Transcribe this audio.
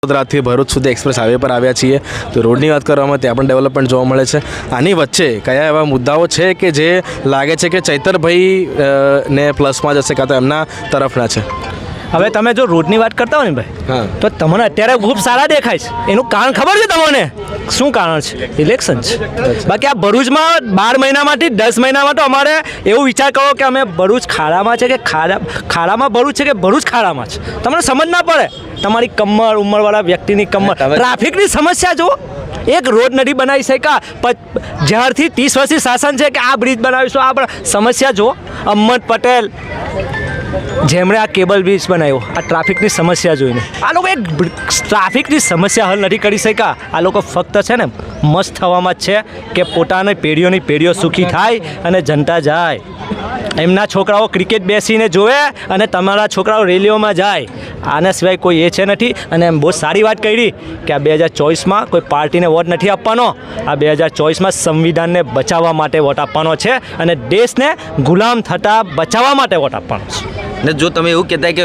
વડોદરાથી ભરૂચ સુધી express highway પર આવ્યા છીએ તો રોડની વાત કરવામાં ત્યાં પણ ડેવલપમેન્ટ જોવા મળે છે. આની વચ્ચે કયા એવા મુદ્દાઓ છે કે જે લાગે છે કે ચૈતરભાઈ ને પ્લસમાં જશે કાં તો એમના તરફના છે? હવે તમે જો રોડની વાત કરતા હો ને ભાઈ, હા, તો તમને અત્યારે ખૂબ સારા દેખાય છે. એનું કારણ ખબર છે તમને? શું કારણ છે? ઇલેક્શન છે. બાકી આ ભરૂચમાં 12 મહિનામાંથી 10 મહિનામાં તો અમારે એવું વિચાર કરો કે અમે ભરૂચ ખાડામાં છે કે ખાડામાં ભરૂચ છે કે ભરૂચ ખાડામાં છે, તમને સમજ ના પડે. તમારી કમર ઉંમરવાળા વ્યક્તિની કમર, ટ્રાફિકની સમસ્યા જુઓ. એક રોડ નથી બનાવી શક્યા જ્યારથી 30 વર્ષથી શાસન છે કે આ બ્રિજ બનાવીશું, આ સમસ્યા જુઓ. અહમદ પટેલ જેમણે આ કેબલ બ્રિજ બનાવ્યો, આ ટ્રાફિકની સમસ્યા જોઈને આ લોકો એક ટ્રાફિકની સમસ્યા હલ નથી કરી શક્યા. આ લોકો ફક્ત છે ને મસ્ત થવામાં જ છે કે પોતાની પેઢીઓ સુખી થાય અને જનતા જાય. એમના છોકરાઓ ક્રિકેટ બેસીને જોવે અને તમારા છોકરાઓ રેલીઓમાં જાય. આના સિવાય કોઈ એ છે નથી. અને એમ બહુ સારી વાત કરી કે આ 2024માં કોઈ પાર્ટીને વોટ નથી આપવાનો. આ 2024માં સંવિધાનને બચાવવા માટે વોટ આપવાનો છે અને દેશને ગુલામ થતાં બચાવવા માટે વોટ આપવાનો છે. ને જો તમે એવું કહેતા કે